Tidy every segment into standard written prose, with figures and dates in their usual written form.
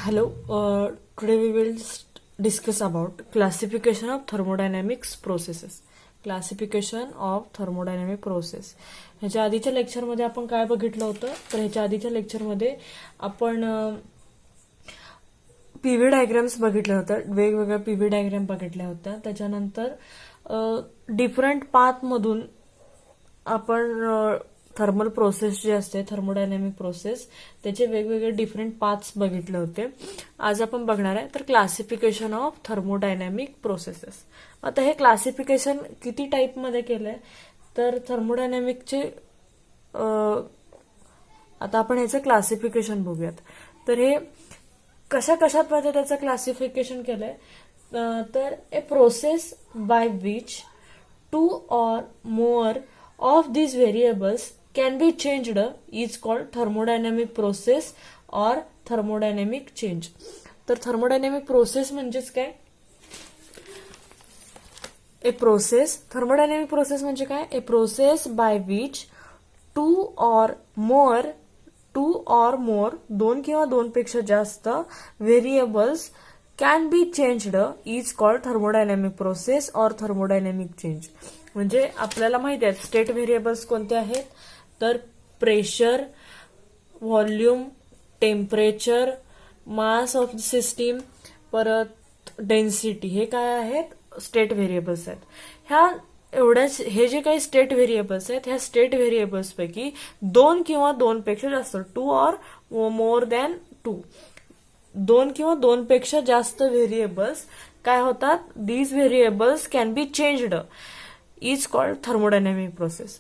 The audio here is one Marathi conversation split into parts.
Hello, today we will discuss about classification of thermodynamics processes. Classification of thermodynamic process. ह्याच्या आधीच्या लेक्चरमध्ये आपण काय बघितलं होतं, तर ह्याच्या आधीच्या लेक्चरमध्ये आपण पीव्ही डायग्राम्स बघितल्या होत्या, वेगवेगळ्या पीव्ही डायग्राम बघितल्या होत्या. त्याच्यानंतर डिफरंट पाथमधून आपण थर्मल प्रोसेस जी असते, थर्मोडायनॅमिक प्रोसेस, त्याचे वेगवेगळे डिफरंट पाथ्स बघितले होते. आज आपण बघणार आहे तर क्लासिफिकेशन ऑफ थर्मोडायनॅमिक प्रोसेसेस. आता हे क्लासिफिकेशन किती टाईपमध्ये केलंय, तर थर्मोडायनॅमिकचे आता आपण ह्याचं क्लासिफिकेशन बघूयात. तर हे कशा कशामध्ये त्याचं क्लासिफिकेशन केलंय, तर ए process by which 2 or more of these variables can be changed is called thermodynamic process or thermodynamic change. तर थर्मोडायनॅमिक प्रोसेस म्हणजेच काय, ए प्रोसेस, थर्मोडायनॅमिक प्रोसेस म्हणजे काय, a process by which 2 or more 2 किंवा 2 पेक्षा जास्त variables can be changed is called thermodynamic process or thermodynamic change. म्हणजे आपल्याला माहिती आहे स्टेट व्हेरिएबल्स कोणते आहेत, तर pressure, volume, temperature, mass of the system, परत डेन्सिटी, हे काय आहेत, स्टेट व्हेरिएबल्स आहेत. ह्या एवढ्याच, हे जे काही स्टेट व्हेरिएबल्स आहेत, ह्या स्टेट व्हेरिएबल्स पैकी 2 किंवा 2 पेक्षा जास्त, 2 or more than 2, 2 किंवा 2 पेक्षा जास्त व्हेरिएबल्स काय होतात, these variables can be changed is called thermodynamic process.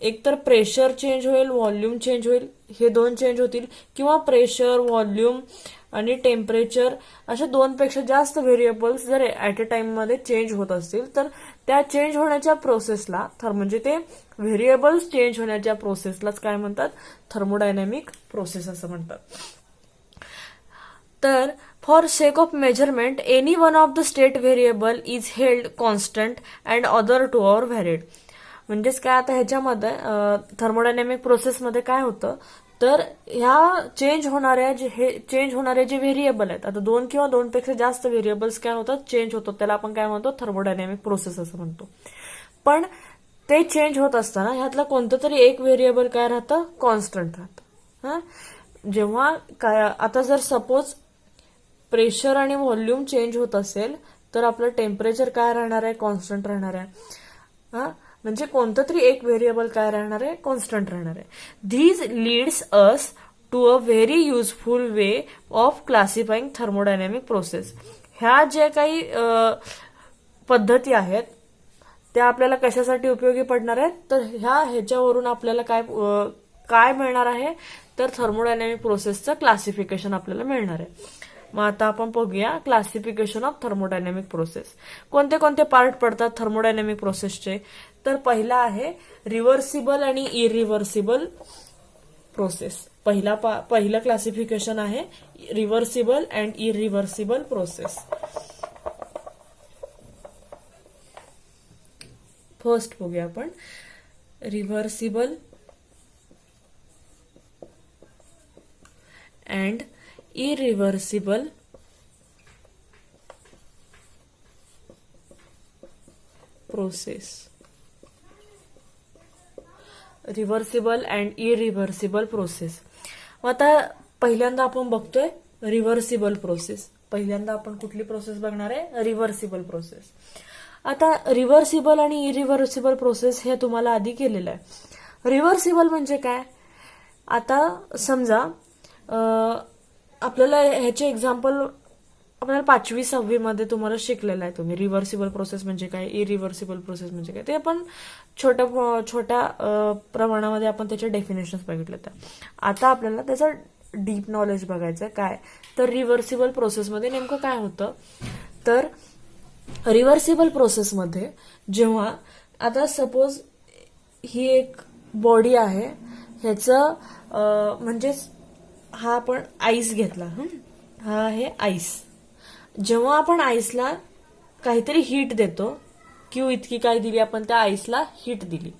एक तर प्रेशर चेंज होईल, व्हॉल्यूम चेंज होईल, हे 2 चेंज होतील, किंवा प्रेशर, व्हॉल्यूम आणि टेम्परेचर अशा 2 पेक्षा जास्त व्हेरिएबल्स जर ऍट अ टाइम मध्ये चेंज होत असतील, तर त्या चेंज होण्याच्या प्रोसेसला म्हणजे ते व्हेरिएबल्स चेंज होण्याच्या प्रोसेसलाच काय म्हणतात, थर्मोडायनॅमिक प्रोसेस असं म्हणतात. तर for sake of measurement any one of the state variable is held constant and other 2 are varied. म्हणजेच काय, आता ह्याच्यामध्ये थर्मोडायनॅमिक प्रोसेसमध्ये काय होतं, तर ह्या चेंज होणारे जे व्हेरिएबल आहेत, आता 2 किंवा 2 पेक्षा जास्त व्हेरिएबल्स काय होतात, चेंज होतात, त्याला आपण काय म्हणतो, थर्मोडायनॅमिक प्रोसेस असं म्हणतो. पण ते चेंज होत असताना ह्यातलं कोणतं तरी एक व्हेरिएबल काय राहतं, कॉन्स्टंट राहतं. जेव्हा काय, आता जर सपोज प्रेशर आणि व्हॉल्यूम चेंज होत असेल, तर आपलं टेम्परेचर काय राहणार आहे, कॉन्स्टंट राहणार आहे. म्हणजे कोणतं तरी एक व्हेरिएबल काय राहणार आहे, कॉन्स्टंट राहणार आहे. These leads us to a very useful way of classifying thermodynamic process. ह्या ज्या काही पद्धती आहेत त्या आपल्याला कशासाठी उपयोगी पडणार आहेत, तर ह्याच्यावरून आपल्याला काय मिळणार आहे, तर थर्मोडायनॅमिक प्रोसेसचं क्लासिफिकेशन आपल्याला मिळणार आहे. मग आता आपण बघूया क्लासिफिकेशन ऑफ थर्मोडायनॅमिक प्रोसेस. कोणते कोणते पार्ट पडतात थर्मोडायनॅमिक प्रोसेसचे, तर पहिला आहे रिव्हर्सिबल आणि इरिव्हर्सिबल प्रोसेस. पहिलं क्लासिफिकेशन आहे reversible and irreversible process. First बघूया आपण reversible and irreversible process. Reversible and irreversible process. आता पहिल्यांदा आपण बघतोय रिव्हर्सिबल प्रोसेस. पहिल्यांदा आपण कुठली प्रोसेस बघणार आहे, रिव्हर्सिबल प्रोसेस. आता रिव्हर्सिबल आणि इरिव्हर्सिबल प्रोसेस हे तुम्हाला आधी केलेलं आहे. रिव्हर्सिबल म्हणजे काय, आता समजा आपल्याला ह्याचे एक्झाम्पल आपल्याला 5वी 6वी मध्ये तुम्हाला शिकलेलं आहे तुम्ही. रिव्हर्सिबल प्रोसेस म्हणजे काय, इरिव्हर्सिबल प्रोसेस म्हणजे काय, ते आपण छोट्या प्रमाणामध्ये आपण त्याचे डेफिनेशन्स बघितले. आता आपल्याला त्याचं डीप नॉलेज बघायचं काय, तर रिव्हर्सिबल प्रोसेसमध्ये नेमकं काय होतं, तर रिव्हर्सिबल प्रोसेसमध्ये जेव्हा आता सपोज ही एक बॉडी आहे, ह्याचं म्हणजेच हा आपण आईस घेतला, हा आहे आईस. जेव्हा आपण आईसला काहीतरी हीट देतो, क्यू इतकी काय दिली आपण त्या आईसला, हीट दिली.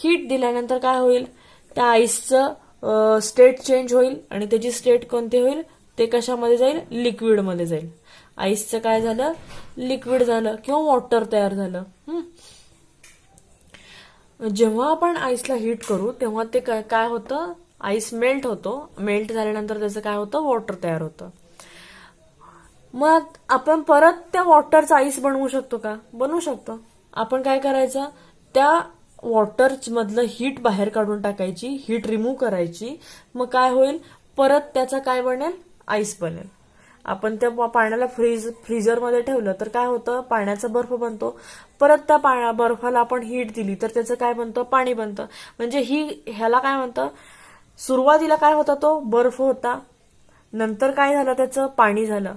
हीट दिल्यानंतर काय होईल, त्या आईसचं स्टेट चेंज होईल आणि त्याची स्टेट कोणती होईल, ते कशामध्ये जाईल, लिक्विडमध्ये जाईल. आईसचं काय झालं, लिक्विड झालं किंवा वॉटर तयार झालं. जेव्हा आपण आईसला हीट करू तेव्हा ते काय होतं, आईस मेल्ट होतो. मेल्ट झाल्यानंतर त्याचं काय होतं, वॉटर तयार होतं. मग आपण परत त्या वॉटरचा आईस बनवू शकतो का, बनवू शकतो. आपण काय करायचं, त्या वॉटर मधलं हीट बाहेर काढून टाकायची, हीट रिमूव्ह करायची. मग काय होईल, परत त्याचा काय बनेल, आईस बनेल. आपण त्या पाण्याला फ्रीजरमध्ये ठेवलं तर काय होतं, पाण्याचा बर्फ बनतो. परत त्या बर्फाला आपण हीट दिली तर त्याचं काय बनतं, पाणी बनतं. म्हणजे ह्याला काय म्हणतं, सुरुवातीला काय होता, तो बर्फ होता, नंतर काय झालं, त्याचं पाणी झालं.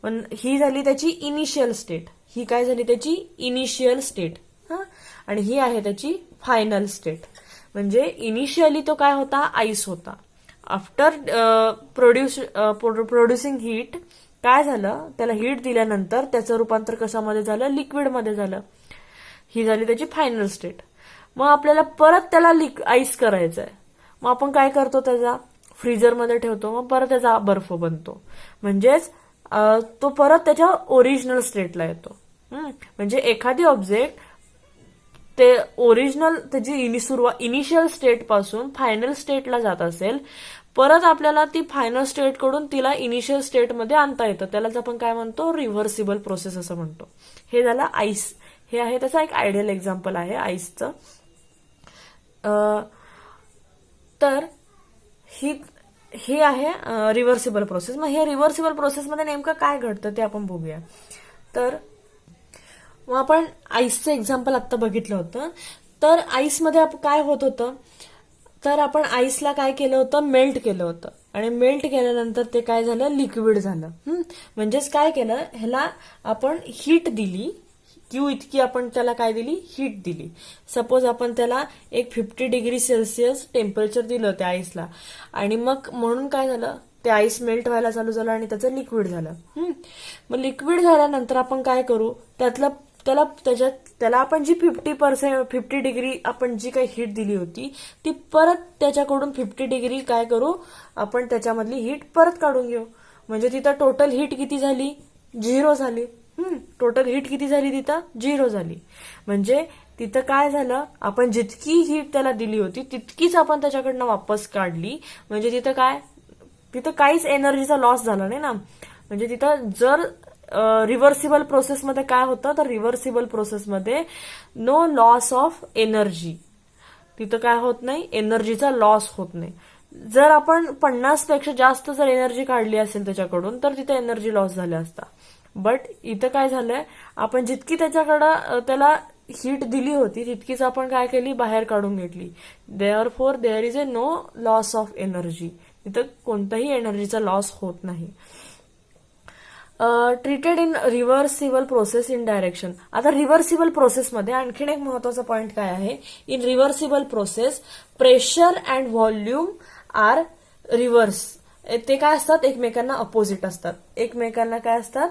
पण ही झाली त्याची इनिशियल स्टेट. ही काय झाली, त्याची इनिशियल स्टेट. आणि ही आहे त्याची फायनल स्टेट. म्हणजे इनिशियली तो काय होता, आईस होता. आफ्टर प्रोड्युसिंग हीट काय झालं, त्याला हीट दिल्यानंतर त्याचं रूपांतर कशामध्ये झालं, लिक्विडमध्ये झालं. ही झाली त्याची फायनल स्टेट. मग आपल्याला परत त्याला आईस करायचं आहे. मग आपण काय करतो, त्याचा फ्रीजरमध्ये ठेवतो, मग परत त्याचा बर्फ बनतो. म्हणजेच तो परत त्याच्या ओरिजिनल स्टेटला येतो. म्हणजे एखादी ऑब्जेक्ट ते ओरिजिनल त्याची इनिशियल स्टेट पासून फायनल स्टेटला जात असेल, परत आपल्याला ती फायनल स्टेट कडून तिला इनिशियल स्टेटमध्ये आणता येतं. त्यालाच आपण काय म्हणतो, रिव्हर्सिबल प्रोसेस असं म्हणतो. हे झालं आईस. हे आहे त्याचा एक आयडियल एक्झाम्पल आहे आईसचं. तर ही आहे रिव्हर्सिबल प्रोसेस. मग हे रिव्हर्सिबल प्रोसेसमध्ये नेमकं काय घडतं ते आपण बघूया. तर मग आपण आईसचं एक्झाम्पल आता बघितलं होतं. तर आईसमध्ये काय होत होतं, तर आपण आईसला काय केलं होतं, मेल्ट केलं होतं. आणि मेल्ट केल्यानंतर ते काय झालं, लिक्विड झालं. म्हणजेच काय केलं, ह्याला आपण हीट दिली. क्यू इतकी आपण त्याला काय दिली, हीट दिली. सपोज आपण त्याला एक 50 डिग्री सेल्सिअस टेम्परेचर दिलं त्या आईसला. आणि मग म्हणून काय झालं, ते आईस मेल्ट व्हायला चालू झालं आणि त्याचं लिक्विड झालं. मग लिक्विड झाल्यानंतर आपण काय करू, त्याला आपण जी 50 डिग्री आपण जी काही हीट दिली होती ती परत त्याच्याकडून 50 डिग्री काय करू, आपण त्याच्यामधली हीट परत काढून घेऊ. म्हणजे तिथं टोटल हीट किती झाली, 0 झाली. टोटल हीट किती झाली, तिथं 0 झाली. म्हणजे तिथं काय झालं, आपण जितकी हीट त्याला दिली होती तितकीच आपण त्याच्याकडनं वापस काढली. म्हणजे तिथं काहीच एनर्जीचा लॉस झाला नाही ना. म्हणजे तिथं जर रिव्हर्सिबल प्रोसेसमध्ये काय होतं, तर रिव्हर्सिबल प्रोसेसमध्ये नो लॉस ऑफ एनर्जी. तिथं काय होत नाही, एनर्जीचा लॉस होत नाही. जर आपण 50 पेक्षा जास्त जर एनर्जी काढली असेल त्याच्याकडून तर तिथे एनर्जी लॉस झाला असता. बट इथं काय झालंय, आपण जितकी त्याला हीट दिली होती तितकीच आपण काय केली, बाहेर काढून घेतली. Therefore there is no loss of energy. इथं कोणताही एनर्जीचा लॉस होत नाही. Treated in reversible process in direction. आता रिव्हर्सिबल प्रोसेसमध्ये आणखीन एक महत्वाचा पॉइंट काय आहे, in reversible process pressure and volume are reverse. ते काय असतात, एकमेकांना अपोजिट असतात. एकमेकांना काय असतात,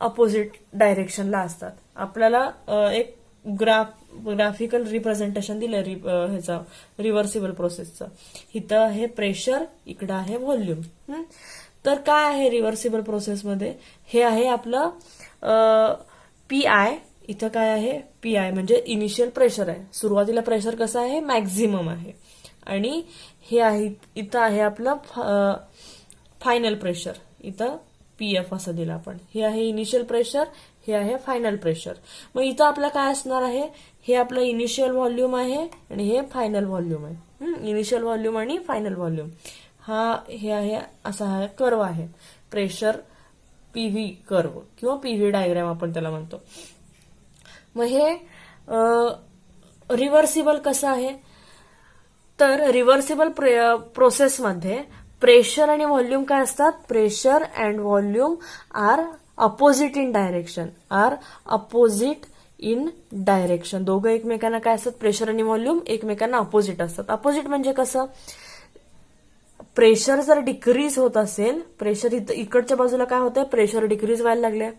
अपोजिट डायरेक्शनला असतात. आपल्याला एक ग्राफिकल रिप्रेझेंटेशन दिलं ह्याचा रिव्हर्सिबल प्रोसेसचं. इथं आहे प्रेशर, इकडं आहे व्हॉल्यूम. तर काय आहे रिव्हर्सिबल प्रोसेसमध्ये, हे आहे आपलं पीआय. इथं काय आहे, पीआय म्हणजे इनिशियल प्रेशर आहे. सुरुवातीला प्रेशर कसं आहे, मॅक्झिमम आहे. आणि हे आहे, इथं आहे आपलं फायनल प्रेशर. इथं पीएफ असं दिलं आपण. हे आहे इनिशियल प्रेशर, हे आहे फायनल प्रेशर. मग इथं आपलं काय असणार आहे, हे आपलं इनिशियल व्हॉल्यूम आहे आणि हे फायनल व्हॉल्यूम आहे. इनिशियल व्हॉल्यूम आणि फायनल व्हॉल्यूम हे आहे, असा हा कर्व आहे. प्रेशर पीव्ही कर्व किंवा पीव्ही डायग्राम आपण त्याला म्हणतो. मग हे रिव्हर्सिबल कसं आहे, तर रिव्हर्सिबल प्रोसेसमध्ये प्रेशर आणि व्हॉल्यूम काय असतात, pressure and volume are opposite in direction. दोघं एकमेकांना काय असतात, प्रेशर आणि व्हॉल्यूम एकमेकांना अपोजिट असतात. अपोजिट म्हणजे कसं, प्रेशर जर डिक्रीज होत असेल, प्रेशर इकडच्या बाजूला काय होतंय, प्रेशर डिक्रीज व्हायला लागले.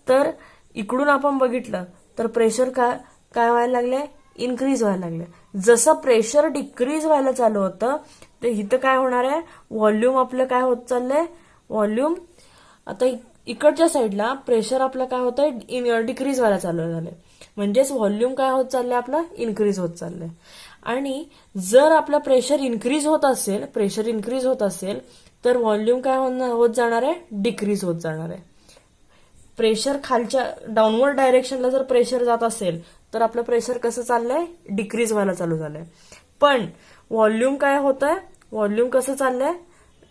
तर इकडून आपण बघितलं तर प्रेशर काय व्हायला लागले, इन्क्रीज व्हायला लागले. जसं प्रेशर डिक्रीज व्हायला चालू होतं तर इथं काय होणार आहे, व्हॉल्यूम आपलं काय होत चाललंय, व्हॉल्यूम आता इकडच्या साईडला प्रेशर आपलं काय होतंय डिक्रीज व्हायला चालू झालंय, म्हणजेच व्हॉल्यूम काय होत चाललंय आपलं इन्क्रीज होत चाललंय. आणि जर आपलं प्रेशर इन्क्रीज होत असेल तर व्हॉल्यूम काय होत जाणार आहे डिक्रीज होत जाणार आहे. प्रेशर खालच्या डाऊनवर्ड डायरेक्शनला जर प्रेशर जात असेल तर आपलं प्रेशर कसं चाललंय डिक्रीज व्हायला चालू झालंय. पण व्हॉल्यूम काय होतंय व्हॉल्यूम कसं चाललंय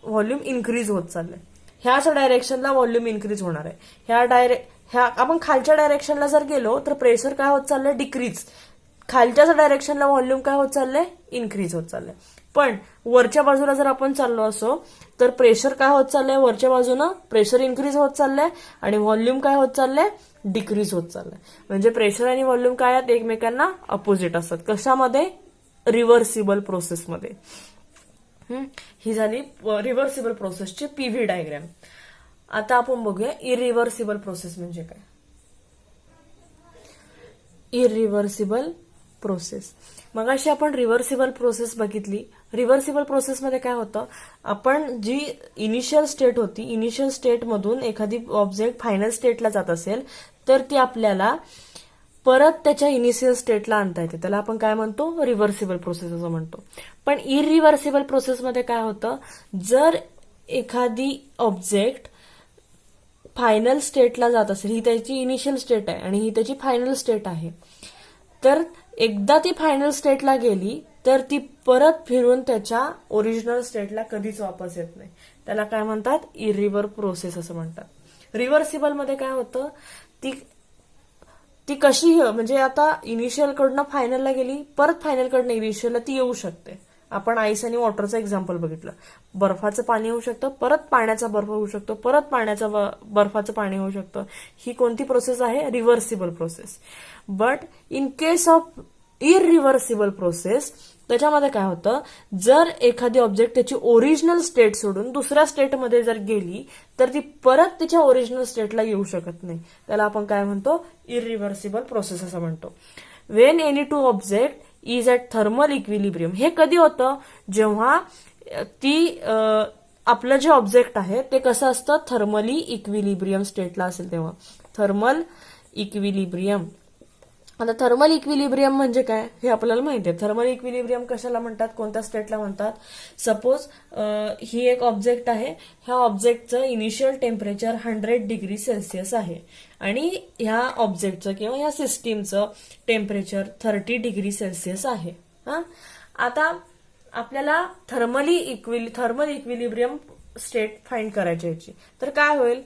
व्हॉल्यूम इन्क्रीज होत चाललंय. ह्याच डायरेक्शनला व्हॉल्यूम इन्क्रीज होणार आहे. आपण खालच्या डायरेक्शनला जर गेलो तर प्रेशर काय होत चाललंय डिक्रीज, खालच्याच डायरेक्शनला व्हॉल्यूम काय होत चाललंय इन्क्रीज होत चाललंय. पण वरच्या बाजूला जर आपण चाललो असो तर प्रेशर काय होत चाललंय वरच्या बाजूनं प्रेशर इन्क्रीज होत चाललंय आणि व्हॉल्यूम काय होत चाललंय डिक्रीज होत चाललंय. म्हणजे प्रेशर आणि व्हॉल्यूम काय आहेत एकमेकांना अपोजिट असतात. कशामध्ये रिव्हर्सिबल प्रोसेसमध्ये. ही झाली रिव्हर्सिबल प्रोसेसची पीव्ही डायग्राम. आता आपण बघूया इरिव्हर्सिबल प्रोसेस म्हणजे काय. इरिव्हर्सिबल प्रोसेस, मगाशी आपण रिव्हर्सिबल प्रोसेस बघितली. रिव्हर्सिबल प्रोसेसमध्ये काय होतं, आपण जी इनिशियल स्टेट होती इनिशियल स्टेटमधून एखादी ऑब्जेक्ट फायनल स्टेटला जात असेल तर ती आपल्याला परत त्याच्या इनिशियल स्टेटला आणता येते, त्याला आपण काय म्हणतो रिव्हर्सिबल प्रोसेस असं म्हणतो. पण इरिव्हर्सिबल प्रोसेसमध्ये काय होतं, जर एखादी ऑब्जेक्ट फायनल स्टेटला जात असेल, ही त्याची इनिशियल स्टेट आहे आणि ही त्याची फायनल स्टेट आहे, तर एकदा ती फायनल स्टेटला गेली तर ती परत फिरून त्याच्या ओरिजिनल स्टेटला कधीच वापस येत नाही. त्याला काय म्हणतात इरिव्हर प्रोसेस असं म्हणतात. रिव्हर्सिबल मध्ये काय होतं, ती कशी म्हणजे आता इनिशियल कडनं फायनलला गेली परत फायनल कडनं इनिशियलला ती येऊ शकते. आपण आईस आणि वॉटरचं एक्झाम्पल बघितलं. बर्फाचं पाणी होऊ शकतं, परत पाण्याचा बर्फ होऊ शकतो, परत बर्फाचं पाणी होऊ शकतं. ही कोणती प्रोसेस आहे reversible process. But in case of irreversible process त्याच्यामध्ये काय होतं, जर एखादी ऑब्जेक्ट त्याची ओरिजिनल स्टेट सोडून दुसऱ्या स्टेटमध्ये जर गेली तर ती परत त्याच्या ओरिजिनल स्टेटला येऊ शकत नाही. त्याला आपण काय म्हणतो इरिव्हर्सिबल प्रोसेस असं म्हणतो. Wien any two object is at thermal equilibrium. हे कधी होतं, जेव्हा ती आपलं जे ऑब्जेक्ट आहे ते कसं असतं थर्मली इक्विलिब्रियम स्टेटला असेल तेव्हा. Thermal equilibrium. आता थर्मल इक्विलिब्रियम म्हणजे काय हे आपल्याला माहिती आहे. थर्मल इक्विलिब्रियम कशाला म्हणतात, कोणत्या स्टेटला म्हणतात. सपोज ही एक ऑब्जेक्ट आहे, ह्या ऑब्जेक्टचं इनिशियल टेम्परेचर 100 डिग्री सेल्सिअस आहे आणि ह्या ऑब्जेक्टचं किंवा ह्या सिस्टीमचं टेम्परेचर 30 डिग्री सेल्सिअस आहे. आता आपल्याला थर्मल इक्विलिब्रियम स्टेट फाइंड करायची याची, तर काय होईल,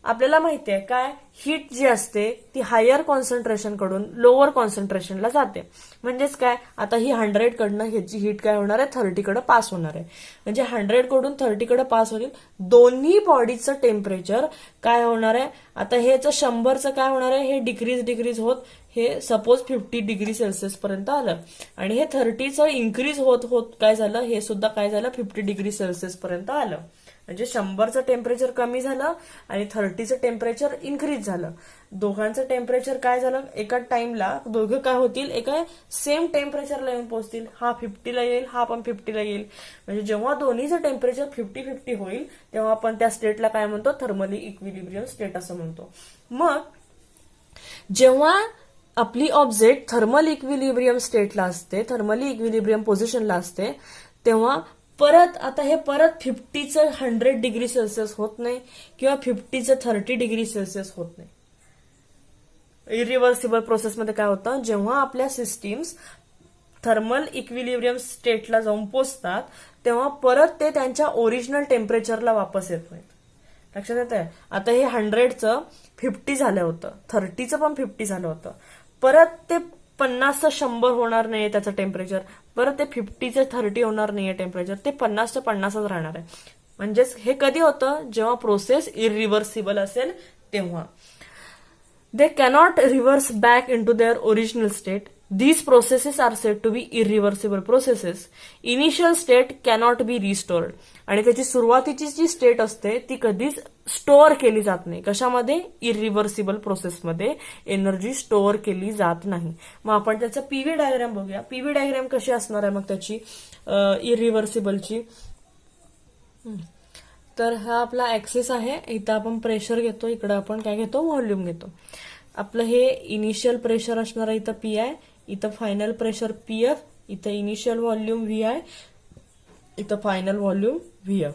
आपल्याला माहिती आहे काय हीट जी असते ती हायर कॉन्सन्ट्रेशन कडून लोअर कॉन्सन्ट्रेशनला जाते. म्हणजेच काय, आता ही 100 कडनं ह्याची हीट काय होणार आहे 30 कडे पास होणार आहे. म्हणजे 100 कडून 30 कडे पास होईल. दोन्ही बॉडीचं टेम्परेचर काय होणार आहे, आता हेचं 100चं काय होणार आहे, हे डिक्रीज होत हे सपोज 50 डिग्री सेल्सिअस पर्यंत आलं आणि हे 30चं इन्क्रीज होत काय झालं, हे सुद्धा काय झालं 50 डिग्री सेल्सिअस पर्यंत आलं. म्हणजे 100चं टेम्परेचर कमी झालं आणि 30चं टेम्परेचर इन्क्रीज झालं. दोघांचं टेम्परेचर काय झालं, एका टाइमला दोघं काय होतील, एका सेम टेम्परेचरला येऊन पोहोचतील. हा 50ला येईल, हा पण 50ला येईल. म्हणजे जेव्हा दोन्हीचं टेम्परेचर 50-50 होईल तेव्हा आपण त्या स्टेटला काय म्हणतो थर्मली इक्विलिब्रियम स्टेट असं म्हणतो. मग जेव्हा आपली ऑब्जेक्ट थर्मल इक्विलिब्रियम स्टेटला असते, थर्मली इक्विलिब्रियम पोझिशनला असते, तेव्हा परत आता हे परत 50चं 100 डिग्री सेल्सिअस होत नाही किंवा 50चं 30 डिग्री सेल्सिअस होत नाही. इरिव्हर्सिबल प्रोसेसमध्ये काय होतं, जेव्हा आपल्या सिस्टीम्स थर्मल इक्विलिब्रियम स्टेटला जाऊन पोचतात तेव्हा परत ते त्यांच्या ओरिजिनल टेम्परेचरला वापस येत नाहीत. लक्षात येत आहे. आता हे 100चं 50 झालं होतं, 30चं पण 50 झालं होतं, परत ते 50चं 100 होणार नाहीये त्याचं टेम्परेचर, परत ते 50चं 30 होणार नाहीये टेम्परेचर, ते 50चं 50च राहणार आहे. म्हणजेच हे कधी होतं, जेव्हा प्रोसेस इरिव्हर्सिबल असेल तेव्हा. They cannot reverse back into their original state. These processes are said to be irreversible processes. Initial state cannot be restored. आणि त्याची सुरुवातीची जी स्टेट असते ती कधीच स्टोअर केली जात नाही. कशामध्ये, इरिव्हर्सिबल प्रोसेसमध्ये एनर्जी स्टोअर केली जात नाही. मग आपण त्याचा पीव्ही डायग्राम बघूया. पीव्ही डायग्राम कशी असणार आहे मग त्याची इरिव्हर्सिबलची. तर हा आपला ऍक्सिस आहे. इथं आपण प्रेशर घेतो, इकडं आपण काय घेतो, व्हॉल्यूम घेतो. आपलं हे इनिशियल प्रेशर असणार आहे इथं PI, इथं फायनल प्रेशर PF, इथं इनिशियल व्हॉल्यूम VI, इथं फायनल व्हॉल्यूम VF.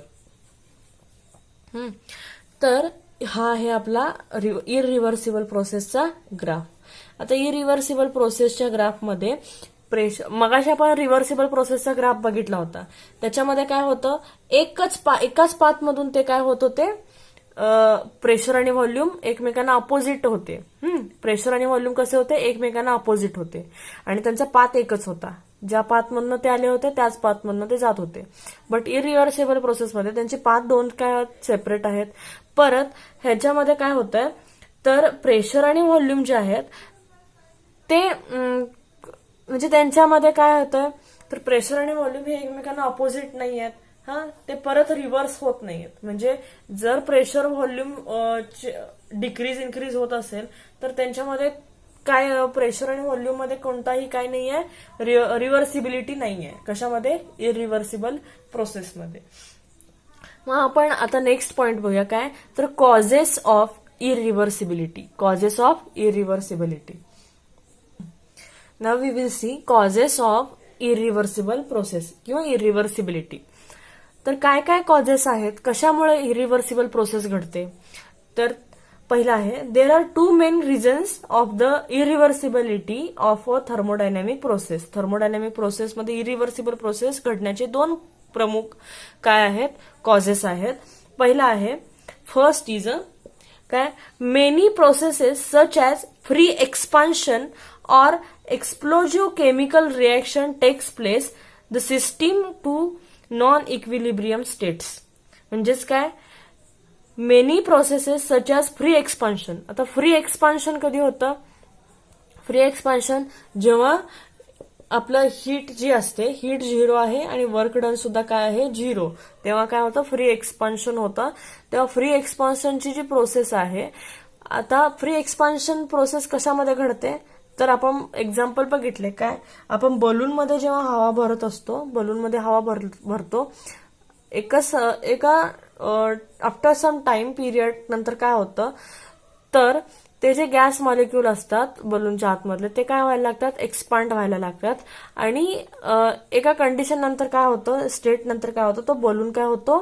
तर हा आहे आपला इरिव्हर्सिबल प्रोसेसचा ग्राफ. आता इरिव्हर्सिबल प्रोसेसच्या ग्राफमध्ये प्रेशर, मगाशी आपण रिव्हर्सिबल प्रोसेसचा ग्राफ बघितला होता. त्याच्यामध्ये काय होतं, एकाच पाथमधून ते काय होत होते, प्रेशर आणि व्हॉल्यूम एकमेकांना अपोजिट होते. प्रेशर आणि व्हॉल्यूम कसे होते, एकमेकांना अपोजिट होते आणि त्यांचा पाथ एकच होता. ज्या पाथमधनं ते आले होते त्याच पाथमधनं ते जात होते. बट इरिव्हर्सिबल प्रोसेसमध्ये त्यांचे पाथ दोन काय सेपरेट आहेत. परत ह्याच्यामध्ये काय होतंय, तर प्रेशर आणि व्हॉल्यूम जे आहेत ते म्हणजे त्यांच्यामध्ये काय होतं, तर प्रेशर आणि व्हॉल्यूम हे एकमेकांना अपोजिट नाही आहेत. ते परत रिव्हर्स होत नाहीयेत. म्हणजे जर प्रेशर व्हॉल्यूम डिक्रीज इन्क्रीज होत असेल तर त्यांच्यामध्ये काय, प्रेशर आणि व्हॉल्यूम मध्ये कोणताही काय नाहीये, रिव्हर्सिबिलिटी नाहीये. कशामध्ये, इरिव्हर्सिबल प्रोसेसमध्ये. मग आपण आता नेक्स्ट पॉइंट बघूया काय, तर causes of irreversibility. Causes of irreversibility. Now we will see causes of irreversible process किंवा इरिव्हर्सिबिलिटी. तर काय काय कॉजेस आहेत, कशामुळे इरिव्हर्सिबल प्रोसेस घडते. तर पहिला आहे, there are two main reasons of the irreversibility of a thermodynamic process. Thermodynamic प्रोसेसमध्ये इरिव्हर्सिबल प्रोसेस घडण्याचे दोन प्रमुख काय आहेत, कॉजेस आहेत. पहिला आहे, फर्स्ट इज काय, many processes such as free expansion और explosive chemical reaction takes place the system to non equilibrium states. म्हणजेच काय, many processes such as free expansion. आता फ्री एक्सपान्शन कधी होतं, फ्री एक्सपान्शन जेव्हा आपलं हीट जी असते, हीट 0 आहे आणि वर्क डन सुद्धा काय आहे, 0, तेव्हा काय होतं, फ्री एक्सपान्शन होतं. तेव्हा फ्री एक्सपान्शनची जी प्रोसेस आहे, आता फ्री एक्सपान्शन प्रोसेस कशामध्ये घडते, तर आपण एक्झाम्पल बघितले काय, आपण बलूनमध्ये जेव्हा हवा भरत असतो, बलूनमध्ये हवा भरतो, एका आफ्टर सम टाइम पिरियड नंतर काय होतं, तर ते जे गॅस मॉलिक्यूल असतात बलूनच्या आतमधले ते काय व्हायला लागतात, एक्सपांड व्हायला लागतात. आणि एका कंडिशन नंतर काय होतं, स्टेट नंतर काय होतं, तो बलून काय होतो,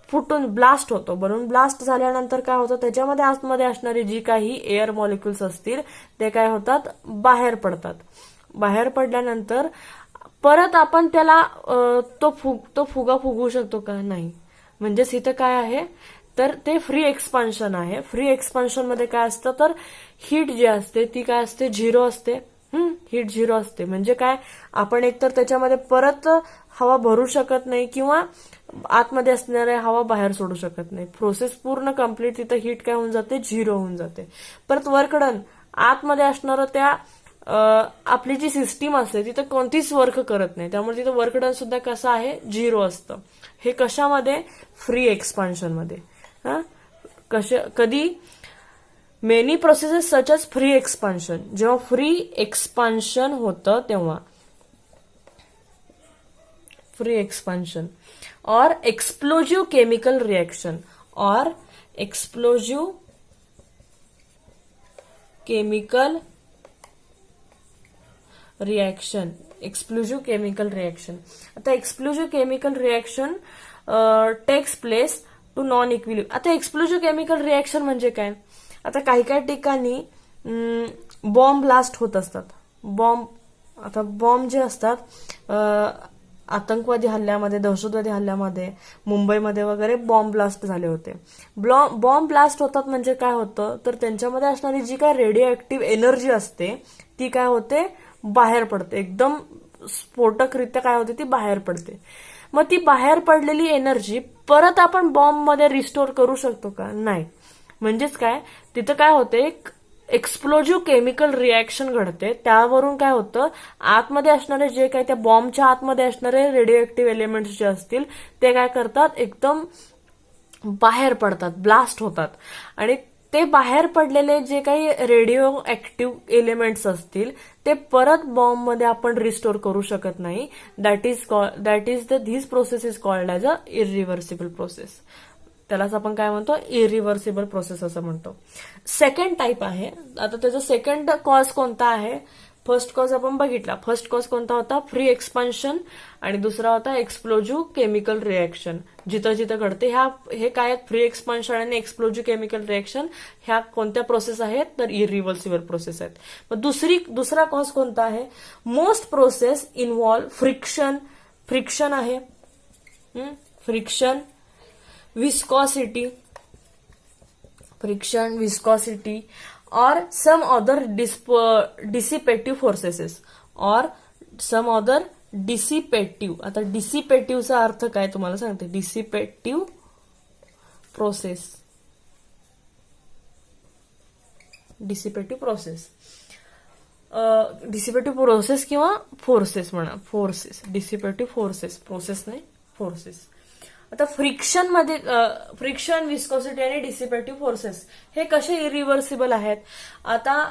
फुटून ब्लास्ट होतो. बलून ब्लास्ट झाल्यानंतर काय होतं, त्याच्यामध्ये आतमध्ये असणारी जी काही एअर मॉलिक्युल्स असतील ते काय होतात, बाहेर पडतात. बाहेर पडल्यानंतर परत आपण त्याला तो फुगा फुगवू शकतो का, नाही. म्हणजेच इथं काय आहे, तर ते फ्री एक्सपान्शन आहे. फ्री एक्सपान्शन मध्ये काय असतं, तर हीट जी असते ती काय असते, 0 असते. हीट 0 असते. म्हणजे काय, आपण एकतर त्याच्यामध्ये परत हवा भरू शकत नाही किंवा आतमध्ये असणाऱ्या हवा बाहेर सोडू शकत नाही. प्रोसेस पूर्ण कम्प्लीट, तिथं हीट काय होऊन जाते, 0 होऊन जाते. परत वर्क डन, आतमध्ये असणारं त्या आपली जी सिस्टीम असते तिथं कोणतीच वर्क करत नाही, त्यामुळे तिथं वर्क डन सुद्धा कसं आहे, 0 असतं. हे कशामध्ये, फ्री एक्सपान्शन मध्ये. कधी, many processes such as free expansion, जेव्हा फ्री एक्सपान्शन होतं तेव्हा, फ्री एक्सपान्शन और एक्सप्लोजिव्ह केमिकल रिएक्शन, और explosive chemical reaction, explosive chemical reaction. आता explosive chemical reaction takes place to non equilibrium. आता एक्सप्लोजिव्ह केमिकल रिएक्शन म्हणजे काय, आता काही काही ठिकाणी बॉम्ब ब्लास्ट होत असतात. आता बॉम्ब जे असतात, आतंकवादी हल्ल्यामध्ये, दहशतवादी हल्ल्यामध्ये, मुंबईमध्ये वगैरे बॉम्ब ब्लास्ट झाले होते. बॉम्ब ब्लास्ट होतात म्हणजे काय होतं, तर त्यांच्यामध्ये असणारी जी काय रेडिओ ऍक्टिव्ह एनर्जी असते ती काय होते, बाहेर पडते. एकदम स्फोटकरित्या काय होते, ती बाहेर पडते. मग ती बाहेर पडलेली एनर्जी परत आपण बॉम्बमध्ये रिस्टोर करू शकतो का, नाही. म्हणजेच काय, तिथं काय होते, एक एक्सप्लोजिव्ह केमिकल रिएक्शन घडते. त्यावरून काय होतं, आतमध्ये असणारे जे काही त्या बॉम्बच्या आतमध्ये असणारे रेडिओ ऍक्टिव्ह एलिमेंट्स जे असतील ते काय करतात, एकदम बाहेर पडतात, ब्लास्ट होतात. आणि ते बाहेर पडलेले जे काही रेडिओ ऍक्टिव्ह एलिमेंट्स असतील ते परत बॉम्बमध्ये आपण रिस्टोर करू शकत नाही. That is this process is called as a irreversible process. त्यालाच आपण काय म्हणतो, इरिव्हर्सिबल प्रोसेस असं म्हणतो. सेकंड टाईप आहे. आता त्याचा सेकंड कॉज कोणता आहे? फर्स्ट कॉज आपण बघितला. फर्स्ट कॉज कोणता होता? फ्री एक्सपान्शन, आणि दुसरा होता एक्सप्लोजिव्ह केमिकल रिएक्शन. जिथं जिथं घडते हे काय आहेत? फ्री एक्सपान्शन आणि एक्सप्लोजिव्ह केमिकल रिएक्शन. ह्या कोणत्या प्रोसेस आहेत? तर इरिव्हर्सिबल प्रोसेस आहेत. मग दुसरा कॉज कोणता आहे? मोस्ट प्रोसेस इन्व्हॉल्व फ्रिक्शन आहे. Friction, viscosity, or some other dissipative forces or some other dissipative. आता डिसिपेटिव्हचा अर्थ काय तुम्हाला सांगते. डिसिपेटिव्ह प्रोसेस किंवा फोर्सेस म्हणा. डिसिपेटिव्ह फोर्सेस, प्रोसेस नाही, फोर्सेस. आता फ्रिक्शन, विस्कोसिटी आणि डिसिपेटिव्ह फोर्सेस हे कसे इरिव्हर्सिबल आहेत? आता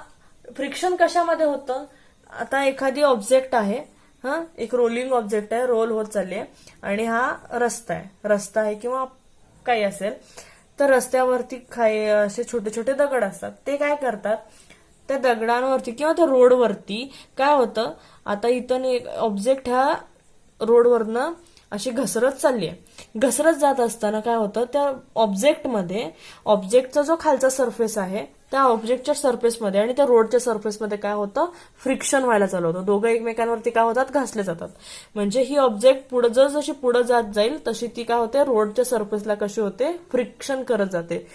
फ्रिक्शन कशामध्ये होतं? आता एखादी ऑब्जेक्ट आहे, एक रोलिंग ऑब्जेक्ट आहे, रोल होत चालली आहे, आणि हा रस्ता आहे किंवा काही असेल, तर रस्त्यावरती काही असे छोटे छोटे दगड असतात. ते काय करतात? त्या दगडांवरती किंवा त्या रोडवरती काय होतं? आता इथं ऑब्जेक्ट ह्या रोडवरनं अशी घसरत चालली आहे. घसरत जात असताना काय होतं? त्या ऑब्जेक्टचा जो खालचा सरफेस आहे त्या ऑब्जेक्टच्या सरफेसमध्ये आणि त्या रोडच्या सरफेसमध्ये काय होतं? फ्रिक्शन व्हायला चालू होतं. दोघं एकमेकांवरती काय होतात? घासले जातात. म्हणजे ही ऑब्जेक्ट पुढे जशी पुढे जात जाईल तशी ती काय होते? रोडच्या सरफेसला कशी होते? फ्रिक्शन करत जाते.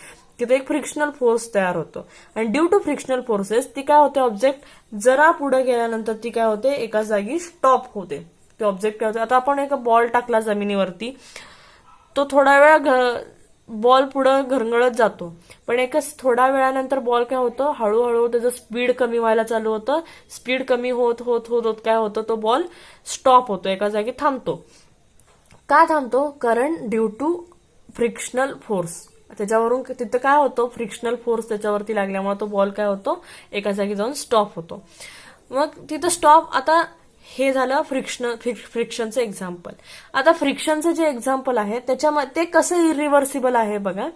तिथे एक फ्रिक्शनल फोर्स तयार होतो, आणि ड्यू टू फ्रिक्शनल फोर्सेस ती काय होते? ऑब्जेक्ट जरा पुढे गेल्यानंतर ती काय होते? एका जागी स्टॉप होते. ते ऑब्जेक्ट काय होते? आता आपण एक बॉल टाकला जमिनीवरती, तो थोडा वेळा बॉल पुढे घरंगळत जातो, पण थोड्या वेळानंतर बॉल काय होतं? हळूहळू त्याचं स्पीड कमी व्हायला चालू होतं. स्पीड कमी होत होत होत होत काय होतं? तो बॉल स्टॉप होतो, एका जागी थांबतो. का थांबतो? कारण ड्यू टू फ्रिक्शनल फोर्स. त्याच्यावरून तिथं काय होतं? फ्रिक्शनल फोर्स त्याच्यावरती लागल्यामुळे तो बॉल काय होतो? एका जागी जाऊन स्टॉप होतो. मग तिथं स्टॉप. आता हे झालं फ्रिक्शनचं एक्झाम्पल. आता फ्रिक्शनचं जे एक्झाम्पल आहे त्याच्यामध्ये ते कसं इरिव्हर्सिबल आहे बघा.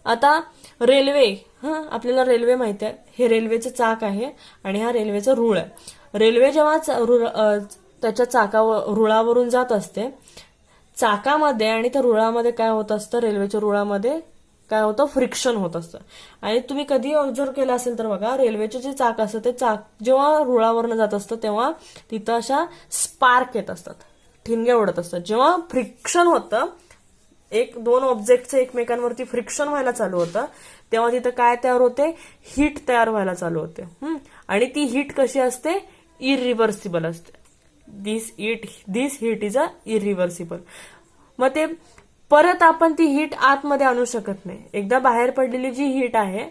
आता रेल्वे, आपल्याला रेल्वे माहिती आहे. हे रेल्वेचं चाक आहे आणि हा रेल्वेचा रूळ आहे. रेल्वे जेव्हा त्याच्या रुळावरून जात असते, चाकामध्ये आणि त्या रुळामध्ये काय होत असतं? रेल्वेच्या रुळामध्ये काय होतं? फ्रिक्शन होत असतं. आणि तुम्ही कधी ऑब्झर्व केलं असेल तर बघा, रेल्वेचे जे चाक असतं ते चाक जेव्हा रुळावरनं जात असतं तेव्हा तिथं अशा स्पार्क येत असतात, ठिणग्या उडत असतात. जेव्हा फ्रिक्शन होतं, दोन ऑब्जेक्टचं एकमेकांवरती फ्रिक्शन व्हायला चालू होतं, तेव्हा तिथं काय तयार होते? हीट तयार व्हायला चालू होते. आणि ती हीट कशी असते? इरिव्हर्सिबल असते. दिस हीट इज अ इरिव्हर्सिबल. मग ते परत आपण ती हीट आतमध्ये आणू शकत नाही. एकदा बाहेर पडलेली जी हीट आहे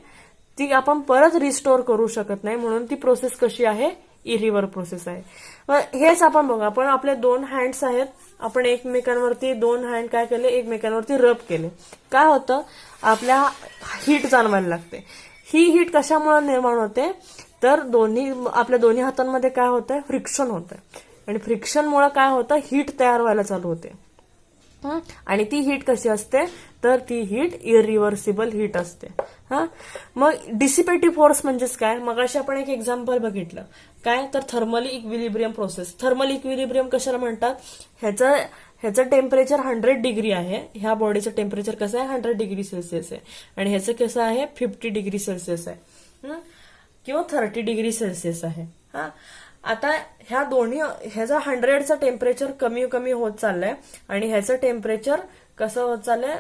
ती आपण परत रिस्टोर करू शकत नाही. म्हणून ती प्रोसेस कशी आहे? इरिव्हर्सिबल प्रोसेस आहे. हेच आपण बघा, आपण आपले 2 हँड्स आहेत, आपण एकमेकांवरती 2 हँड काय केले? एकमेकांवरती रब केले. काय होतं? आपल्या हीट जाणवायला लागते. ही हीट कशामुळे निर्माण होते? तर आपल्या दोन्ही हातांमध्ये काय होतंय? फ्रिक्शन होतंय, आणि फ्रिक्शनमुळे काय होतं? हीट तयार व्हायला चालू होते. आणि ती हीट कशी असते? तर ती हीट इरिव्हर्सिबल हीट असते. मग डिसिपेटिव्ह फोर्स म्हणजेच काय? मगाशी आपण एक एक्झाम्पल बघितलं. काय? तर thermal equilibrium process. Thermal equilibrium कशाला म्हणतात? ह्याचं टेम्परेचर 100 डिग्री आहे. ह्या बॉडीचं टेम्परेचर कसं आहे? 100 डिग्री सेल्सिअस आहे. आणि ह्याचं कसं आहे? 50 डिग्री सेल्सिअस आहे किंवा 30 डिग्री सेल्सिअस आहे. आता ह्याचा 100चं टेम्परेचर कमी कमी होत चाललंय, आणि ह्याचं टेम्परेचर कसं होत चाललंय?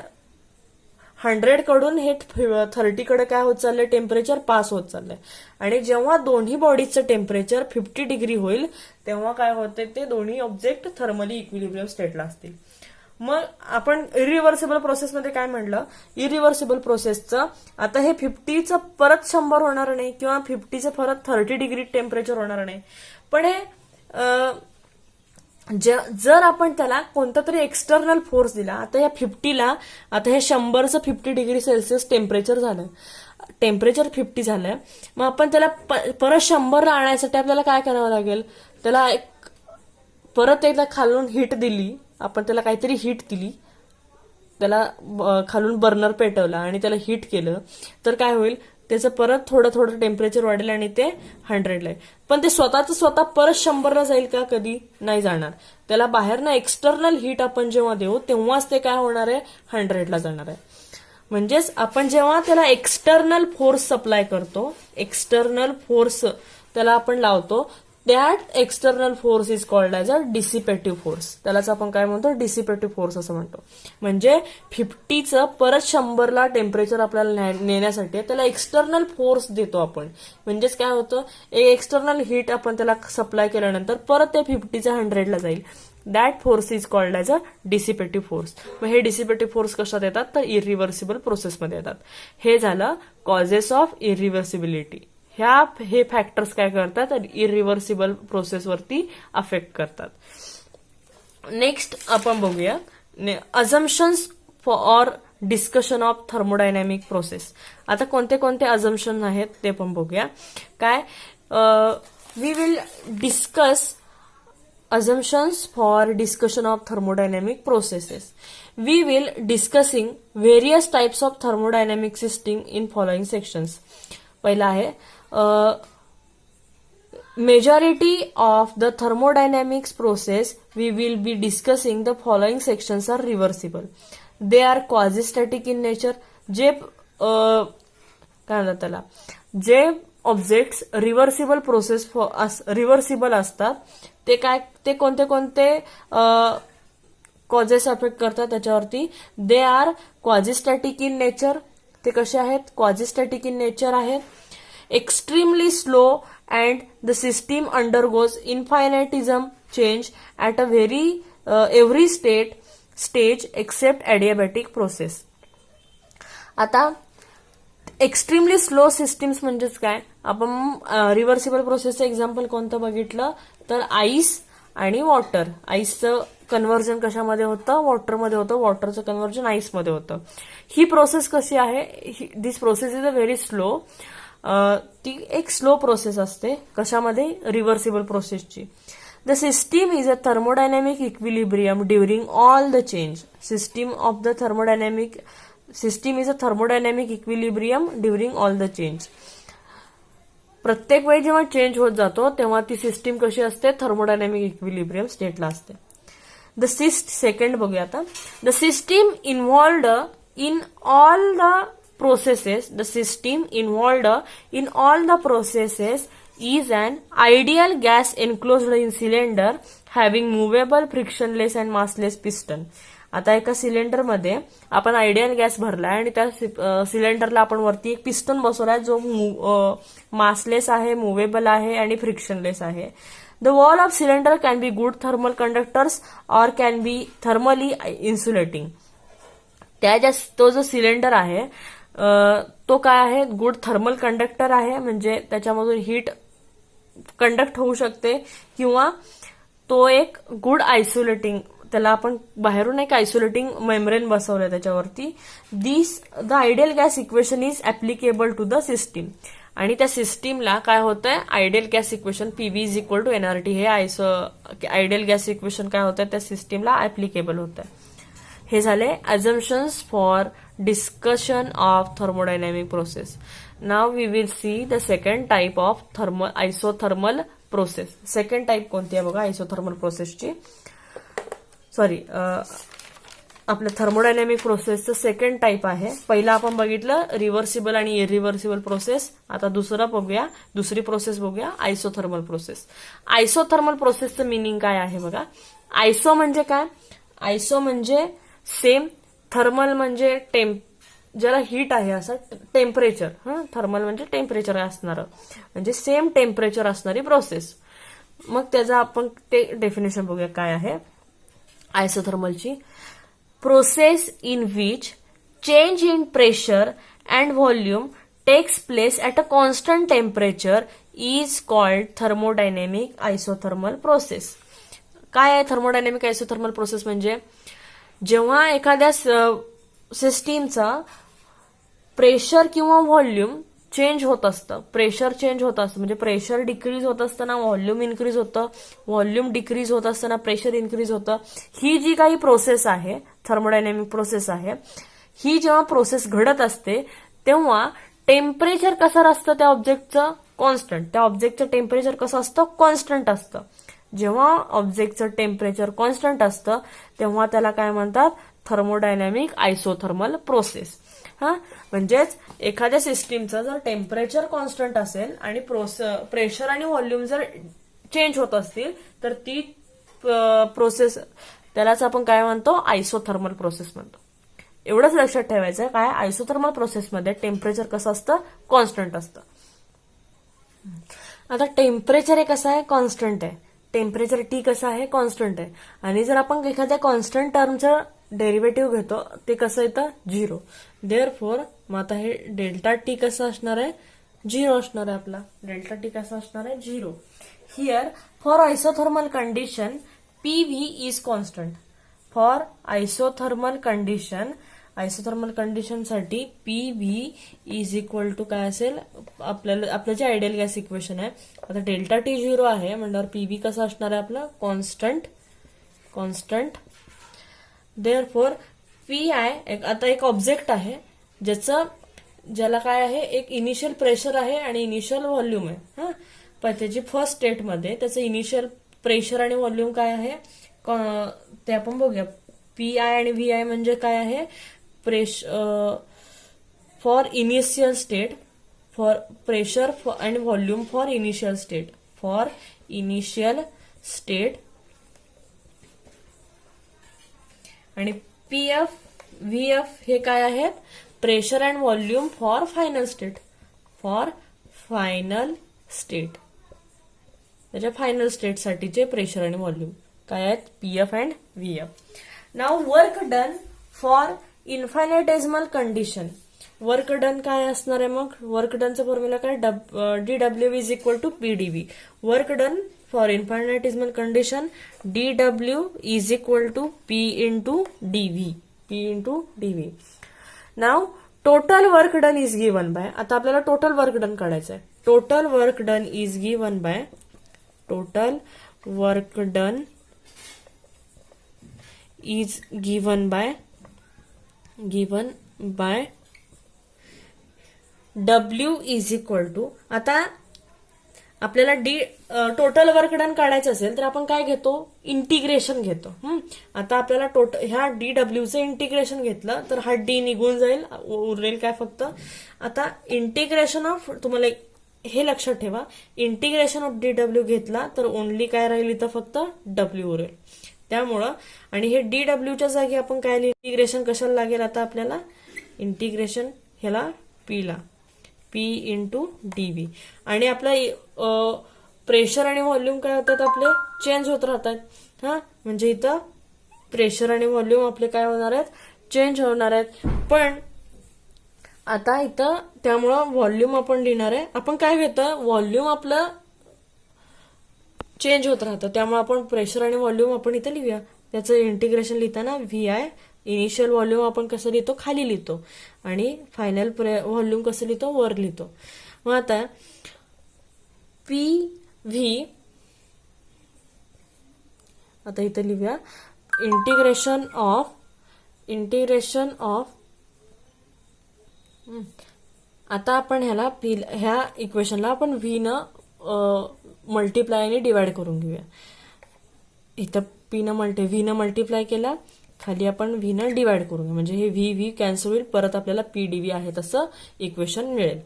100 कडून हे 30 कडे काय होत चाललंय? टेम्परेचर पास होत चाललंय. आणि जेव्हा दोन्ही बॉडीजचं टेम्परेचर 50 डिग्री होईल तेव्हा काय होते? ते दोन्ही ऑब्जेक्ट थर्मली इक्विलिब्रियम स्टेटला असतील. मग आपण इरिव्हर्सिबल प्रोसेसमध्ये काय म्हणलं? इरिव्हर्सिबल प्रोसेसचं आता हे 50चं परत 100 होणार नाही, किंवा 50चं परत 30 डिग्री टेम्परेचर होणार नाही. पण हे जर आपण त्याला कोणता तरी एक्सटर्नल फोर्स दिला, आता या 50ला, आता हे 100चं 50 डिग्री सेल्सिअस टेम्परेचर झालं, टेम्परेचर 50 झालंय, मग आपण त्याला परत 100 ला आणण्यासाठी आपल्याला काय करावं लागेल, त्याला परत एकदा खालून हीट दिली, आपण त्याला काहीतरी हीट दिली, त्याला खालून बर्नर पेटवला आणि त्याला हीट केलं तर काय होईल, त्याचं परत थोडं थोडं टेम्परेचर वाढेल आणि ते 100 ला आहे. पण ते स्वतः परत 100 ला जाईल का, कधी नाही जाणार. त्याला बाहेरनं एक्सटर्नल हीट आपण जेव्हा देऊ तेव्हाच ते काय होणार आहे, 100 ला जाणार आहे. म्हणजेच आपण जेव्हा त्याला एक्सटर्नल फोर्स सप्लाय करतो, एक्सटर्नल फोर्स त्याला आपण लावतो, that external force is called as a dissipative force. त्यालाच आपण काय म्हणतो, डिसिपेटिव्ह फोर्स असं म्हणतो. म्हणजे 50चं परत 100 ला टेम्परेचर आपल्याला नेण्यासाठी त्याला एक्सटर्नल फोर्स देतो आपण. म्हणजेच काय होतं, एक एक्सटर्नल हीट आपण त्याला सप्लाय केल्यानंतर परत ते 50चं 100 ला जाईल. That force is called as a dissipative force. मग हे डिसिपेटिव्ह फोर्स कशात येतात, तर इरिव्हर्सिबल प्रोसेसमध्ये येतात. हे झालं कॉजेस ऑफ इरिव्हर्सिबिलिटी. हे फॅक्टर्स काय करतात, तर इरिव्हर्सिबल प्रोसेसवरती अफेक्ट करतात. नेक्स्ट आपण बघूया assumptions for discussion of thermodynamic process. आता कोणते कोणते अझम्पशन आहेत ते पण बघूया. काय, we will discuss assumptions for discussion of thermodynamic processes. We will discussing various types of thermodynamic system in following sections. पहिला आहे majority of the thermodynamics process we will be discussing the following sections are reversible. They are quasi-static in nature. जे काय म्हणतात त्याला, जे ऑब्जेक्ट्स रिव्हर्सिबल प्रोसेस रिव्हर्सिबल असतात ते काय, ते कोणते कोणते कॉजेस अफेक्ट करतात त्याच्यावरती. They are quasistatic in nature. ते कसे आहेत, क्वाझिस्टॅटिक इन नेचर आहेत. Extremely slow and the system undergoes infinitesimal change at a every stage except adiabatic process. आता एक्स्ट्रीमली स्लो सिस्टीम्स म्हणजेच काय, आपण रिव्हर्सिबल प्रोसेसचं एक्झाम्पल कोणतं बघितलं, तर आईस आणि वॉटर. आईसचं कन्व्हर्जन कशामध्ये होतं, वॉटरमध्ये होतं. वॉटरचं कन्व्हर्जन आईसमध्ये होतं. ही प्रोसेस कशी आहे, this process is a very slow. ती एक स्लो प्रोसेस असते. कशामध्ये, रिव्हर्सिबल प्रोसेसची. The system is a thermodynamic equilibrium during all the change. System of the thermodynamic system is a thermodynamic equilibrium during all the change. प्रत्येक वेळी जेव्हा चेंज होत जातो तेव्हा ती सिस्टीम कशी असते, थर्मोडायनॅमिक इक्विलिब्रियम स्टेटला असते. सेकंड बघूया आता. The system involved in all the processes. The system involved in all the processes is an ideal gas enclosed in cylinder having movable frictionless and massless piston. आता एका सिलेंडरमध्ये आपण आयडियल गॅस भरलाय आणि त्या सिलेंडरला आपण वरती एक पिस्टन बसवलाय जो मासलेस आहे, मुव्हेबल आहे आणि फ्रिक्शनलेस आहे. The wall of cylinder can be good thermal conductors or can be thermally insulating. तो जो सिलेंडर आहे तो काय आहे, गुड थर्मल कंडक्टर आहे, म्हणजे त्याच्यामधून हीट कंडक्ट होऊ शकते, किंवा तो एक गुड आयसोलेटिंग, त्याला आपण बाहेरून एक आयसोलेटिंग मेम्ब्रेन बसवलंय त्याच्यावरती. The ideal gas equation is applicable to the system. आणि त्या सिस्टीमला काय होतंय, ideal gas equation PV is equal to NRT, हे आयडियल गॅस इक्वेशन काय होतंय, त्या सिस्टीमला ऍप्लिकेबल होतंय. हे झाले assumptions for discussion of thermodynamic process. Now we will see the second type of isothermal process. Second type कोणती आहे बघा आयसोथर्मल प्रोसेसची, आपल्या थर्मोडायनॅमिक प्रोसेसचं सेकंड टाइप आहे. पहिला आपण बघितलं रिव्हर्सिबल आणि इरिव्हर्सिबल प्रोसेस. आता दुसरी प्रोसेस बघूया, आयसोथर्मल प्रोसेस. आयसोथर्मल प्रोसेसचं मिनिंग काय आहे बघा. आयसो म्हणजे काय, आयसो म्हणजे सेम, थर्मल म्हणजे ज्याला हीट आहे असं टेम्परेचर, थर्मल म्हणजे टेम्परेचर असणारं, म्हणजे सेम टेम्परेचर असणारी प्रोसेस. मग त्याचं आपण ते डेफिनेशन बघूया काय आहे आयसोथर्मलची. Process in which change in pressure and volume takes place at a constant temperature is called thermodynamic isothermal process. काय आहे थर्मोडायनॅमिक आयसोथर्मल प्रोसेस म्हणजे जेव्हा एखाद्या सिस्टीमचा प्रेशर किंवा व्हॉल्यूम चेंज होत असतं, प्रेशर चेंज होत असतं, म्हणजे प्रेशर डिक्रीज होत असताना व्हॉल्यूम इन्क्रीज होतं, व्हॉल्यूम डिक्रीज होत असताना प्रेशर इन्क्रीज होतं. ही जी काही प्रोसेस आहे, थर्मोडायनॅमिक प्रोसेस आहे, ही जेव्हा प्रोसेस घडत असते तेव्हा टेम्परेचर कसं असतं त्या ऑब्जेक्टचं, कॉन्स्टंट. त्या ऑब्जेक्टचं टेम्परेचर कसं असतं, कॉन्स्टंट असतं. जेव्हा ऑब्जेक्टचं टेम्परेचर कॉन्स्टंट असतं तेव्हा त्याला काय म्हणतात, थर्मोडायनॅमिक आयसोथर्मल प्रोसेस. म्हणजेच एखाद्या सिस्टीमचं जर टेम्परेचर कॉन्स्टंट असेल आणि प्रेशर आणि व्हॉल्यूम जर चेंज होत असतील तर ती प्रोसेस, त्यालाच आपण काय म्हणतो, आयसोथर्मल प्रोसेस म्हणतो. एवढंच लक्षात ठेवायचं, काय आयसोथर्मल प्रोसेसमध्ये टेम्परेचर कसं असतं, कॉन्स्टंट असतं. आता टेम्परेचर हे कसं आहे, कॉन्स्टंट आहे. टेम्परेचर टी कसं आहे, कॉन्स्टंट आहे. आणि जर आपण एखाद्या कॉन्स्टंट टर्मचं डेरिव्हेटिव्ह घेतो ते कसं येतं, 0. देअरफॉर मग आता हे डेल्टा टी कसं असणार आहे, 0 असणार आहे. आपला डेल्टा टी कसं असणार आहे, 0. Here for isothermal condition PV is constant. For isothermal कंडिशनसाठी पीव्ही इज इक्वल टू काय असेल, आपलं जे आयडियल गॅस इक्वेशन आहे. आता डेल्टा टी 0 आहे म्हणल्यावर पीव्ही कसं असणार आहे आपलं, कॉन्स्टंट. देअरफॉर पी आय, आता एक ऑब्जेक्ट आहे ज्याला काय आहे, एक इनिशियल प्रेशर आहे आणि इनिशियल व्हॉल्यूम आहे. पण त्याची फर्स्ट स्टेटमध्ये त्याचं इनिशियल प्रेशर आणि व्हॉल्यूम काय आहे ते आपण बघूया. पी आय आणि व्ही आय म्हणजे काय आहे, for initial state, for pressure and volume for initial state, आणि पीएफ व्हीएफ हे काय आहेत, pressure and volume for final state. त्याच्या फायनल स्टेटसाठीचे प्रेशर आणि व्हॉल्यूम काय आहेत, PF and VF. Now work done for infinitesimal condition. Work done काय असणार आहे, मग वर्क डनचा फॉर्म्युला काय, DW is equal to PDV. Work done for infinitesimal condition, DW is equal to P into DV. नाव total work done is given by, आता आपल्याला टोटल वर्क डन काढायचं आहे. Total work done is given by W is equal to, आता आपल्याला टोटल वर्क डन काढायचं असेल तर आपण काय घेतो, इंटिग्रेशन घेतो. आता आपल्याला ह्या डीडब्ल्यूचं इंटिग्रेशन घेतलं तर हा डी निघून जाईल, उरलेल काय फक्त. आता इंटिग्रेशन ऑफ, तुम्हाला हे लक्षात ठेवा, इंटिग्रेशन ऑफ डीडब्ल्यू घेतला तर ओनली काय राहील इथं, फक्त डब्ल्यू उरेल. त्यामुळं, आणि हे डीडब्ल्यूच्या जागी आपण काय इंटिग्रेशन कशाला लागेल, आता आपल्याला इंटिग्रेशन ह्याला पी इंटू डीव्ही. आणि आपला प्रेशर आणि व्हॉल्यूम काय होतात, आपले चेंज होत राहतात. म्हणजे इथं प्रेशर आणि व्हॉल्यूम आपले काय होणार आहेत, चेंज होणार आहेत. पण आता इथं त्यामुळं व्हॉल्यूम आपण लिहिणार आहे, आपण काय घेतं, व्हॉल्यूम आपलं चेंज होत राहतं, त्यामुळे आपण प्रेशर आणि व्हॉल्यूम आपण इथं लिहूया. त्याचं इंटिग्रेशन लिहिताना व्ही आय, इनिशियल व्हॉल्यूम आपण कसं लिहितो, खाली लिहितो, आणि फायनल व्हॉल्यूम कसं लिहितो, वर लिहितो. मग आता पी व्ही, आता इथं लिहूया इंटिग्रेशन ऑफ, आता आपण ह्या इक्वेशनला आपण व्ही न मल्टिप्लाय आणि डिवाइड करून घेऊया. इथं व्ही न मल्टिप्लाय केला, खाली आपण व्ही न डिवाइड करून घेऊ, म्हणजे हे व्ही कॅन्सल होईल, परत आपल्याला पीडीव्ही आहे तसं इक्वेशन मिळेल.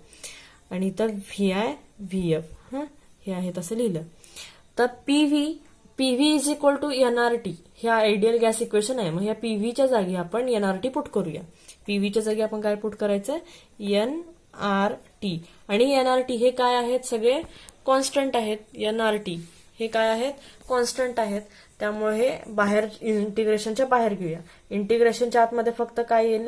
आणि इथं व्ही आय व्हीएफ हे आहे तसं लिहिलं. तर PV is equal to NRT, हे आयडियल गॅस इक्वेशन आहे. मग या पीव्हीच्या जागी आपण एनआरटी पुट करूया. पीव्हीच्या जागी आपण काय पुट करायचं, एनआरटी. आणि एनआरटी हे काय आहेत, सगळे कॉन्स्टंट आहेत. एनआरटी हे काय आहेत, कॉन्स्टंट आहेत. त्यामुळे हे बाहेर इंटिग्रेशनच्या बाहेर घेऊया. इंटिग्रेशनच्या आतमध्ये फक्त काय येईल,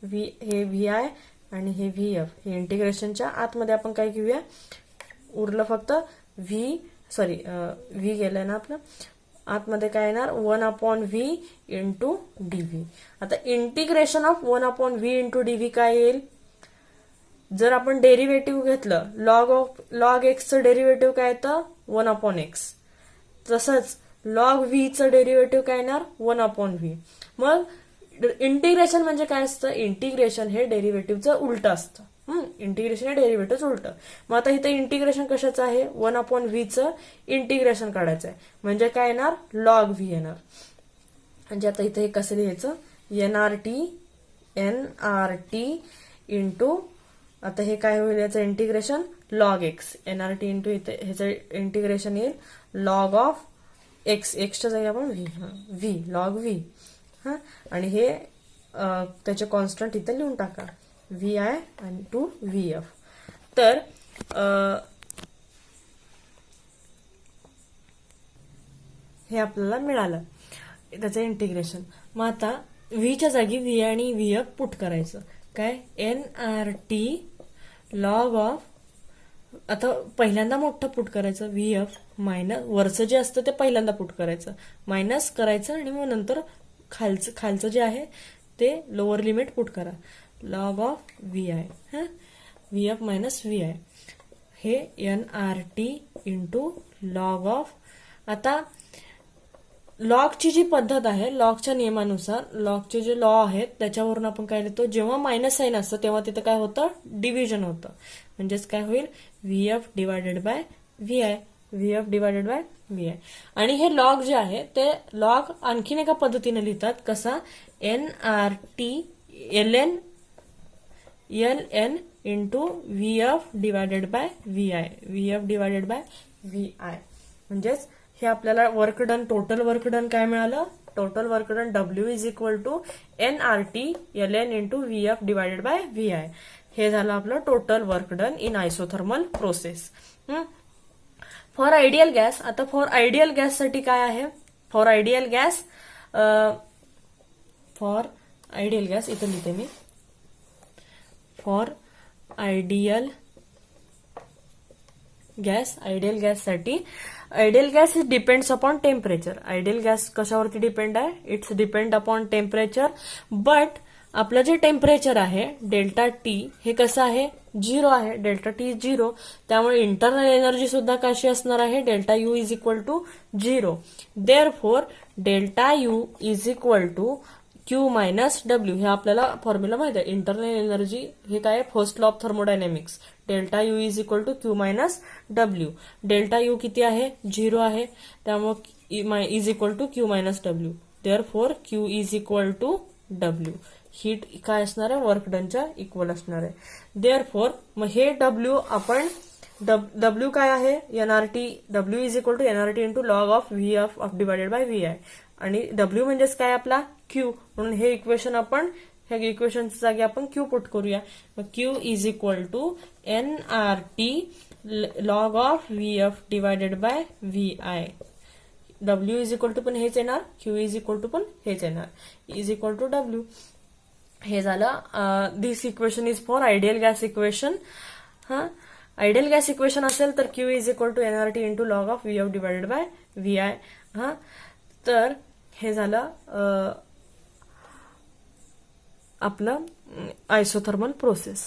हे व्ही आय आणि हे व्हीएफ. हे इंटिग्रेशनच्या आतमध्ये आपण काय घेऊया, उरलं फक्त व्ही गेलंय ना आपलं, आतमध्ये काय येणार 1/v इंटू डीव्ही. आता integration of 1/v into DV काय येईल, जर आपण डेरिव्हेटिव्ह घेतलं लॉग एक्सचं डेरिव्हेटिव्ह काय येतं 1/x. तसंच लॉग व्हीचं डेरिव्हेटिव्ह काय येणार 1/v. मग इंटिग्रेशन म्हणजे काय असतं, इंटिग्रेशन हे डेरिव्हेटिव्हचं उलट असतं. इंटिग्रेशन हे डेरिव्हेटिव्ह उलट. मग आता इथं इंटिग्रेशन कशाचं आहे 1/vचं इंटिग्रेशन काढायचं आहे म्हणजे काय येणार लॉग व्ही येणार. म्हणजे आता इथे कसं लिहायचं एनआरटी इंटू, आता हे काय होईल याचं integration log x. NRT into इथे ह्याचं इंटिग्रेशन येईल लॉग ऑफ एक्स. एक्सच्या जागी आपण व्ही लॉग व्ही. हा, आणि हे त्याचे कॉन्स्टंट इथे लिहून टाका व्ही आय आणि टू व्ही एफ. तर हे आपल्याला मिळालं त्याचं इंटिग्रेशन. मग आता व्हीच्या जागी व्ही आणि व्ही एफ पुट करायचं. काय एनआरटी लॉग ऑफ, आता पहिल्यांदा मोठं पुट करायचं व्ही एफ मायनस वरचं जे असतं ते पहिल्यांदा पुट करायचं मायनस करायचं आणि मग नंतर खालचं जे आहे ते लोअर लिमिट पुट करा log of V I. V F minus V I हे एनआरटी इंटू लॉग ऑफ. आता लॉगची जी पद्धत आहे लॉगच्या नियमानुसार लॉगचे जे लॉ आहेत त्याच्यावरून आपण काय लिहितो, जेव्हा मायनस साईन असतं तेव्हा तिथं काय होतं डिव्हिजन होतं. म्हणजेच काय होईल V F divided by V I. V F divided by V I. आणि हे लॉग जे आहे ते लॉग आणखीन एका पद्धतीने लिहितात कसा NRT L N into V F divided by V I. V F divided by V I. म्हणजेच हे आपल्याला work done, total work done काय मिळालं, total work done W is equal to NRT L N into V F divided by V I. हे झालं आपलं total work done in isothermal process. For ideal gas, आता फॉर आयडियल गॅस साठी काय आहे, फॉर आयडियल गॅस इथं लिहिते मी, फॉर आयडियल गॅससाठी ideal gas is depends upon temperature. Ideal gas कशावरती डिपेंड आहे, it's depend upon temperature. But आपलं जे टेम्परेचर आहे डेल्टा टी हे कसं आहे 0 आहे. डेल्टा टी 0, त्यामुळे इंटरनल एनर्जी सुद्धा कशी असणार आहे delta U is equal to 0. Therefore delta U is equal to Q minus W. हे आपल्याला फॉर्म्युला माहिती आहे. इंटरनल एनर्जी हे काय first law of thermodynamics. Delta U is equal to Q minus W. Delta U किती आहे 0 आहे, त्यामुळे is equal to Q minus W. Therefore Q is equal to W. Heat काय असणार आहे वर्क डनच्या इक्वल असणार आहे. देअरफॉर मग हे डब्ल्यू आपण डब्ल्यू काय आहे NRT, W is equal to NRT into log of V F divided by V I. आणि डब्ल्यू म्हणजेच काय आपला क्यू, म्हणून हे इक्वेशन आपण ह्या इक्वेशनच्या जागी आपण क्यू पुट करूया. मग Q is equal to NRT log of V F divided by V I. W is equal to पण हेच येणार, क्यू इज इक्वल टू पण हेच येणार, इज इक्वल टू डब्ल्यू. हे झालं this equation is for ideal gas equation. Ideal gas equation असेल तर Q is equal to NRT into log of V F divided by V I. तर हे झालं आपलं आयसोथर्मल प्रोसेस.